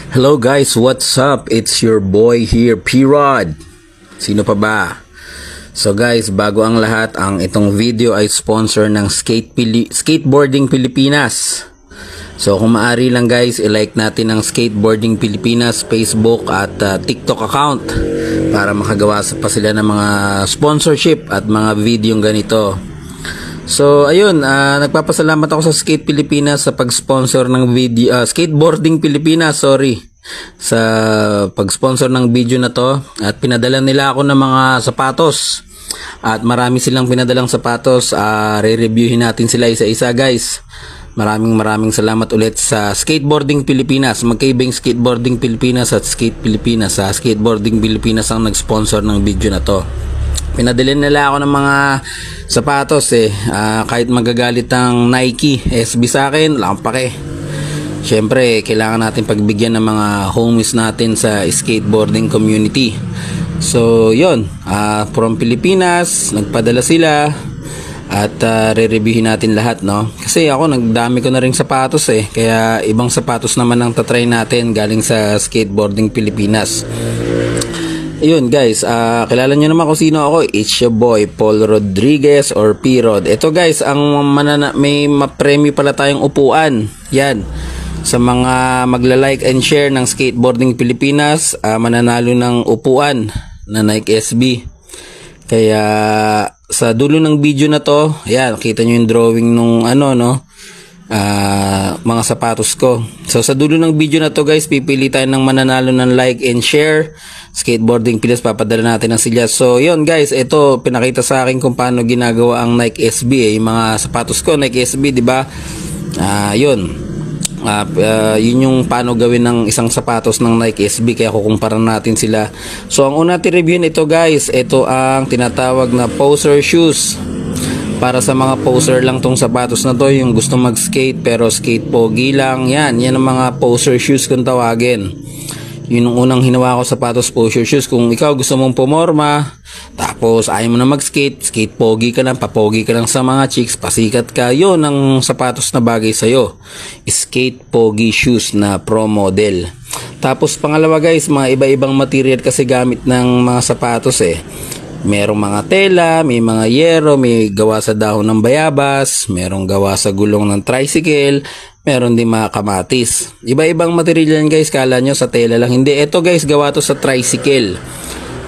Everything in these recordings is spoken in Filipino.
Hello guys, what's up? It's your boy here, P-Rod. Sino pa ba? So guys, bago ang lahat, ang itong video ay sponsor ng Skateboarding Pilipinas. So kung maaari lang guys, i-like natin ang Skateboarding Pilipinas Facebook at TikTok account para makagawa pa sila ng mga sponsorship at mga video ganito. So ayun, nagpapasalamat ako sa Skate Pilipinas sa pag-sponsor ng video, Skateboarding Pilipinas, sa pag-sponsor ng video na to, at pinadala nila ako ng mga sapatos. At marami silang pinadalang sapatos, re-reviewin natin sila isa-isa guys. Maraming salamat ulit sa Skateboarding Pilipinas, magkaibang Skateboarding Pilipinas at Skate Pilipinas. Sa Skateboarding Pilipinas ang nag-sponsor ng video na to. Pinadalhin nila ako ng mga sapatos kahit magagalit ang Nike SB sa akin, wala akong pake. Syempre kailangan natin pagbigyan ng mga homies natin sa skateboarding community. So yun, from Pilipinas nagpadala sila at re-reviewin natin lahat, no? Kasi ako nagdami ko na ring sapatos kaya ibang sapatos naman ang tatry natin galing sa Skateboarding Pilipinas. Ayun guys, kilala nyo naman kung sino ako. It's your boy Paul Rodriguez or P-Rod. Ito guys, may ma-premyo pala tayong upuan. Yan, sa mga magla-like and share ng Skateboarding Pilipinas, mananalo ng upuan na Nike SB. Kaya sa dulo ng video na to, ayan, kita nyo yung drawing nung mga sapatos ko. So sa dulo ng video na to guys, pipili tayo ng mananalo ng like and share Skateboarding Pilipinas, papadala natin ang silya. So yun guys, ito pinakita sa akin kung paano ginagawa ang Nike SB yung mga sapatos ko Nike SB, di ba? Yun yung paano gawin ng isang sapatos ng Nike SB, kaya kukumpara natin sila. So ang una natin reviewin ito guys, ito ang tinatawag na poser shoes. Para sa mga poser lang tong sapatos na to, yung gusto mag-skate pero skate pogi lang, yan ang mga poser shoes kung tawagin. Yun ang unang hinawa ko sapatos, poser shoes. Kung ikaw gusto mong pumorma, tapos ayaw mo na mag-skate, skate pogi ka lang, papogi ka lang sa mga chicks, pasikat ka, yun ang sapatos na bagay sa'yo. Skate pogi shoes na pro model. Tapos pangalawa guys, mga iba-ibang material kasi gamit ng mga sapatos Merong mga tela, may mga yero, may gawa sa dahon ng bayabas, merong gawa sa gulong ng tricycle, meron din mga kamatis. Iba-ibang material yan guys, kala nyo sa tela lang. Hindi, ito guys, gawa to sa tricycle.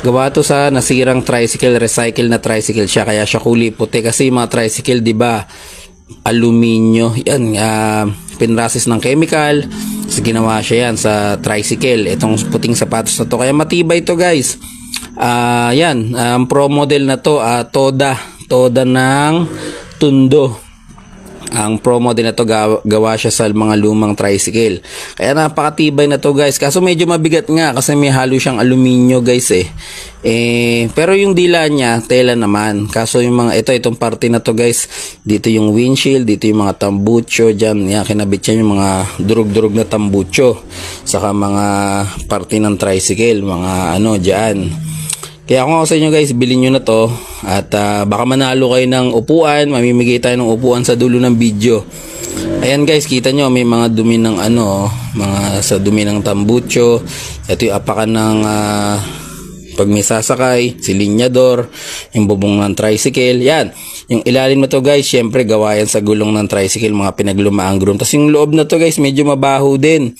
Gawa to sa nasirang tricycle, recycle na tricycle siya, kaya siya kulay puti. Kasi mga tricycle, di ba, aluminyo, yan, pinrasis ng chemical, so ginawa siya yan sa tricycle. Itong puting sapatos na to, kaya matibay to guys. Yan, pro model na to, Toda ng Tundo. Ang pro model na to, gawa siya sa mga lumang tricycle. Kaya napakatibay na to guys. Kaso medyo mabigat nga kasi may halo siyang aluminyo guys pero yung dila niya, tela naman. Kaso yung mga, itong parte na to guys, dito yung windshield, dito yung mga tambucho dyan. Yan, kinabit yan yung mga durug-durug na tambucho. Saka mga parte ng tricycle, mga dyan. Kaya kung ako sa inyo guys, bilhin nyo na to at baka manalo kayo ng upuan, mamimigay tayo ng upuan sa dulo ng video. Ayan guys, kita nyo may mga dumi ng mga sa dumi ng tambucho. Ito yung apakan ng pag may sasakay, si linyador, yung bubong ng tricycle. Yan, yung ilalim na to guys, syempre gawa yan sa gulong ng tricycle, mga pinaglumaang groom. Tapos yung loob na to guys, medyo mabaho din.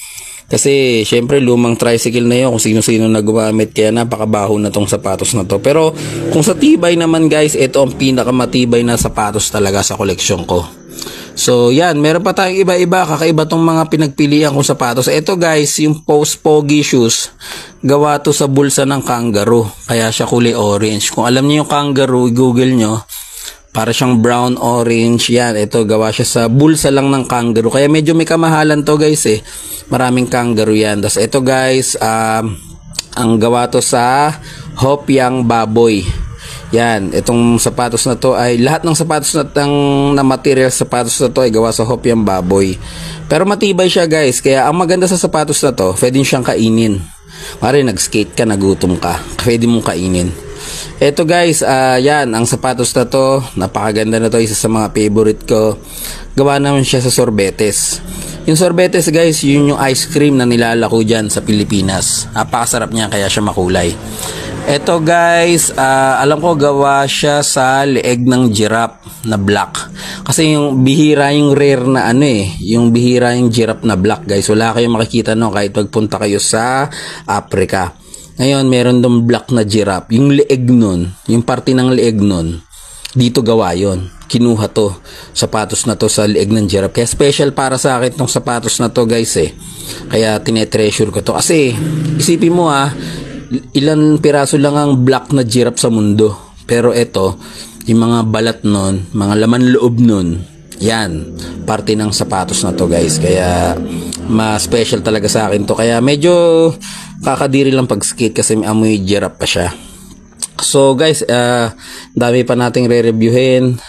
Kasi syempre lumang tricycle na yun, kung sino-sino na gumamit, kaya napakabaho na tong sapatos na to. Pero kung sa tibay naman guys, ito ang pinakamatibay na sapatos talaga sa koleksyon ko. So yan, meron pa tayong iba-iba, kakaiba tong mga pinagpilian kong sapatos. Ito guys, yung Post Pogi shoes, gawa to sa bulsa ng kangaroo, kaya siya kulay orange. Kung alam niyo yung kangaroo, i-google nyo, para siyang brown orange. Yan, ito gawa siya sa bulsa lang ng kangaroo, kaya medyo may kamahalan to guys maraming kangaroo yan. Tapos ito guys, ang gawa to sa hopyang baboy. Yan, itong sapatos na to ay lahat ng sapatos na material sapatos na to ay gawa sa hopyang baboy. Pero matibay siya guys, kaya ang maganda sa sapatos na to, pwede siyang kainin. Mari nag-skate ka, nagutom ka, pwede mong kainin. Eto guys, yan, ang sapatos na to, napakaganda na to, isa sa mga favorite ko. Gawa naman siya sa sorbetes. Yung sorbetes guys, yun yung ice cream na nilalako dyan sa Pilipinas. Napakasarap niya kaya siya makulay. Ito guys, alam ko gawa siya sa leeg ng giraffe na black. Kasi yung bihira yung rare na yung bihira yung giraffe na black guys. Wala kayong makikita no kahit pagpunta kayo sa Africa. Ngayon, meron dong black na giraffe. Yung leeg nun, yung parte ng leeg nun, dito gawa yon. Kinuha to, sapatos na to sa leeg ng giraffe. Kaya special para sa akin tong sapatos na to guys Kaya tinetreasure ko to. Kasi isipin mo ilan piraso lang ang black na giraffe sa mundo. Pero ito, yung mga balat nun, mga laman loob nun, yan, parte ng sapatos na to guys. Kaya ma-special talaga sa akin to. Kaya medyo kakadiri lang pag skate kasi may amoy giraffe pa siya. So guys, dami pa nating re-reviewin,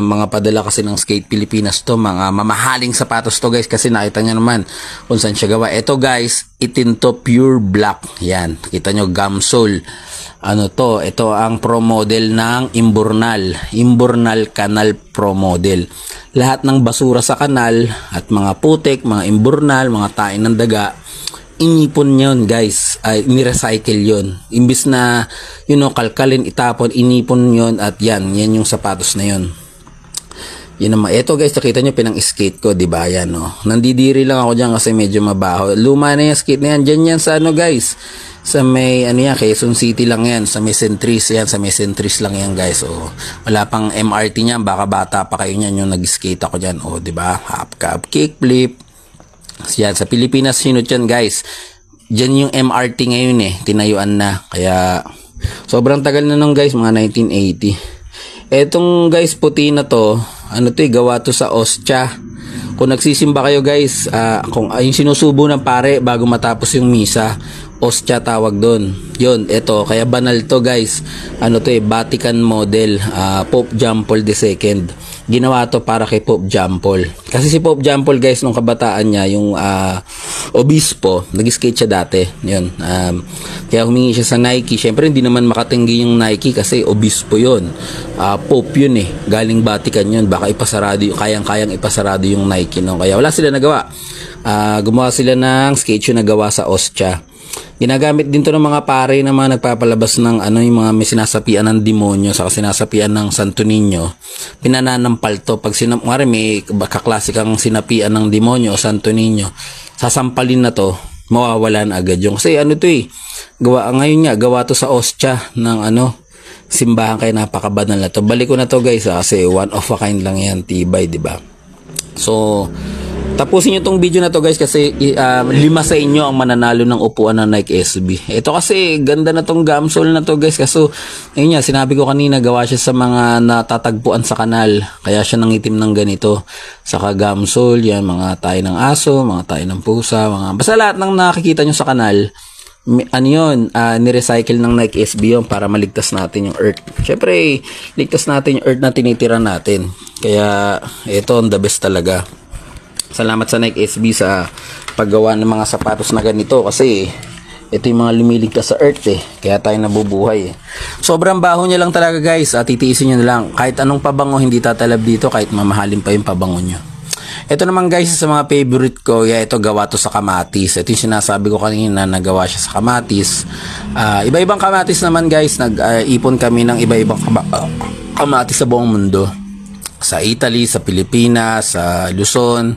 mga padala kasi ng Skate Pilipinas to, mga mamahaling sapatos to guys, kasi nakita nyo naman kung saan siya gawa. Ito guys, itin to, pure black, yan, kita nyo, gum sole. Ito ang pro model ng Imburnal Canal Pro Model. Lahat ng basura sa kanal at mga putik, mga imburnal, mga tain ng daga, inipon yun guys, ni-recycle yun. Imbis na kalkalin, itapon, inipon yun, at yan yung sapatos na yun. Yun naman. Ito guys, nakita nyo pinang-skate ko, diba? Yan nandidiri lang ako dyan kasi medyo mabaho. Luma na yung skate na yan. Dyan yan sa guys, sa may Quezon City lang yan, sa may Centris yan, sa may Centris lang yan guys. Wala pang MRT niyan, baka bata pa kayo niyan yung nag-skate ako dyan. Diba? Half cab, kickflip. Yan, sa Pilipinas sinot yan guys. Diyan yung MRT ngayon tinayuan na. Kaya sobrang tagal na nung guys, mga 1980. Etong guys puti na to, gawa to sa Ostia. Kung nagsisimba kayo guys, kung yung sinusubo ng pare bago matapos yung misa, Ostia tawag doon. Yun, ito, kaya banal to guys. Vatican model, Pope John Paul II. Ginawa to para kay Pope John Paul. Kasi si Pope John Paul guys, nung kabataan niya, yung obispo, nag-skate siya dati. Yun. Kaya humingi siya sa Nike. Syempre hindi naman makatinggi yung Nike kasi obispo yun. Pope yun Galing Vatican yun. Baka ipasarado, kayang-kayang ipasarado yung Nike. No? Kaya wala sila nagawa. Gumawa sila ng skate shoe na gawa sa Ostia. Ginagamit din to ng mga pare na mga nagpapalabas ng yung mga may sinasapian ng demonyo saka sinasapian ng Santo Niño. Pinananampal to. Pag may kaklasikang sinapian ng demonyo o Santo Niño, sasampalin na to, mawawalan agad yung. Kasi gawa to sa Ostia ng simbahan, kaya napakabanal na to. Balik ko na to guys kasi one of a kind lang yan, tibay, diba? So tapusin nyo tong video na to guys kasi 5 sa inyo ang mananalo ng upuan ng Nike SB. Ito kasi ganda na tong gum sole na to guys, kaso ayun nga, sinabi ko kanina, gawa siya sa mga natatagpuan sa kanal, kaya siya nangitim ng ganito. Saka gum sole, yan, mga tayo ng aso, mga tayo ng pusa, basta lahat ng nakikita nyo sa kanal, ni-recycle ng Nike SB yun para maligtas natin yung earth. Syempre ligtas natin yung earth na tinitira natin, kaya ito the best talaga. Salamat sa Nike SB sa paggawa ng mga sapatos na ganito, kasi ito yung mga lumiligtas sa earth kaya tayo nabubuhay Sobrang baho niya lang talaga guys, at titiisin nyo na lang. Kahit anong pabango hindi tatalab dito, kahit mamahalin pa yung pabango nyo. Ito naman guys, sa mga favorite ko, ito gawa to sa kamatis. Ito yung sinasabi ko kanina, nagawa siya sa kamatis. Iba-ibang kamatis naman guys, nag-ipon kami ng iba-ibang kamatis sa buong mundo. Sa Italy, sa Pilipinas, sa Luzon.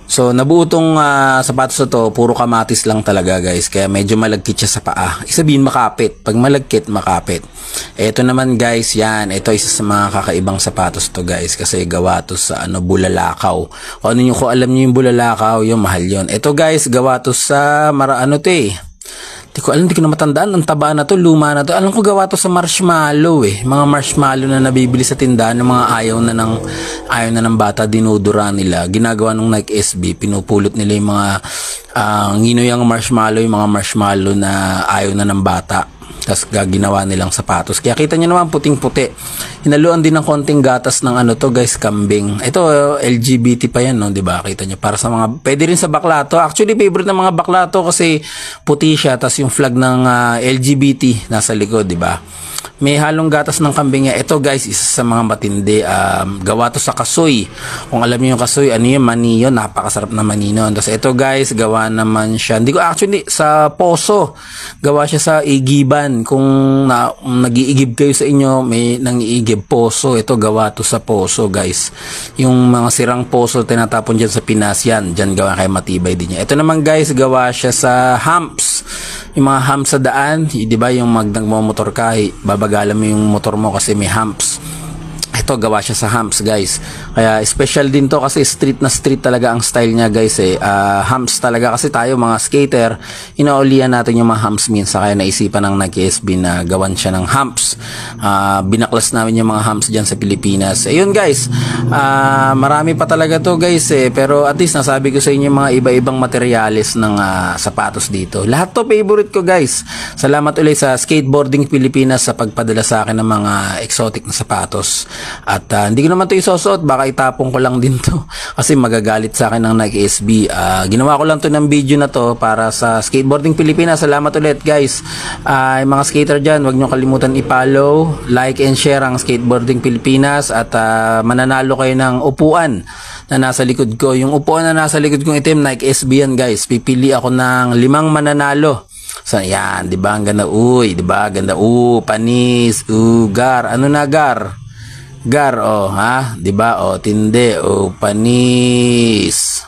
So nabuo tong sapatos na to, puro kamatis lang talaga guys, kaya medyo malagkit siya sa paa. Isabihin makapit, pag malagkit, makapit. Ito naman guys, yan, ito isa sa mga kakaibang sapatos to guys, kasi gawa to sa bulalakaw. Kung alam niyo yung bulalakaw, yung mahal yon. Ito guys, gawa to sa hindi ko na matandaan, ang taba na to, luma na to. Alam ko gawa to sa marshmallow mga marshmallow na nabibili sa tindahan ng mga ayaw na ng bata, dinudura nila. Ginagawa ng Nike SB, pinupulot nila yung mga nginoyang marshmallow, yung mga marshmallow na ayaw na ng bata, tapos ginawa nilang sapatos. Kaya kita nyo naman puting-puti hinaluan din ng konting gatas ng ano to guys, kambing. Ito LGBT pa yan, no, 'di ba? Kita niyo, para sa mga pwede rin sa bakla to. Actually favorite ng mga bakla to kasi puti siya, tas yung flag ng LGBT nasa likod, 'di ba? May halong gatas ng kambing niya. Ito guys, isa sa mga matindi. Gawa to sa kasoy. Kung alam niyo yung kasoy, ano yun? Mani yun. Napakasarap na mani nun. Tapos ito guys, gawa naman siya. Hindi ko actually, sa poso. Gawa siya sa igiban. Kung nag-iigib kayo sa inyo, may nang-iigib poso. Ito gawa to sa poso guys. Yung mga sirang poso tinatapon dyan sa Pinas yan. Dyan gawa kay matibay din niya. Ito naman guys, gawa siya sa humps. Yung mga humps sa daan, di ba, yung nagmomotor ka, babagalan mo yung motor mo kasi may humps. Ito gawa siya sa humps guys, kaya special din to kasi street na street talaga ang style niya guys humps talaga kasi tayo mga skater, inaulian natin yung mga humps minsan, kaya naisipan ng nag-SB na gawan siya ng humps. Binaklas namin yung mga humps dyan sa Pilipinas. Ayun guys, marami pa talaga to guys pero at least nasabi ko sa inyo mga iba-ibang materyales ng sapatos dito. Lahat to favorite ko guys. Salamat ulit sa Skateboarding Pilipinas sa pagpadala sa akin ng mga exotic na sapatos. At hindi ko naman ito isusuot, baka itapon ko lang din to kasi magagalit sa akin ng nag-SB. Ginawa ko lang to ng video na to para sa Skateboarding Pilipinas. Salamat ulit guys. Yung mga skater dyan, huwag nyo kalimutan i-follow, like and share ang Skateboarding Pilipinas at mananalo kayo ng upuan na nasa likod ko. Yung upuan na nasa likod kong itim, Nike SB yan guys. Pipili ako ng 5 mananalo. So yan, 'di ba? Ang ganda. Uy, 'di ba? Ganda. Panis, gar. Ano na gar? Gar, ha? 'Di ba? Tindi, panis.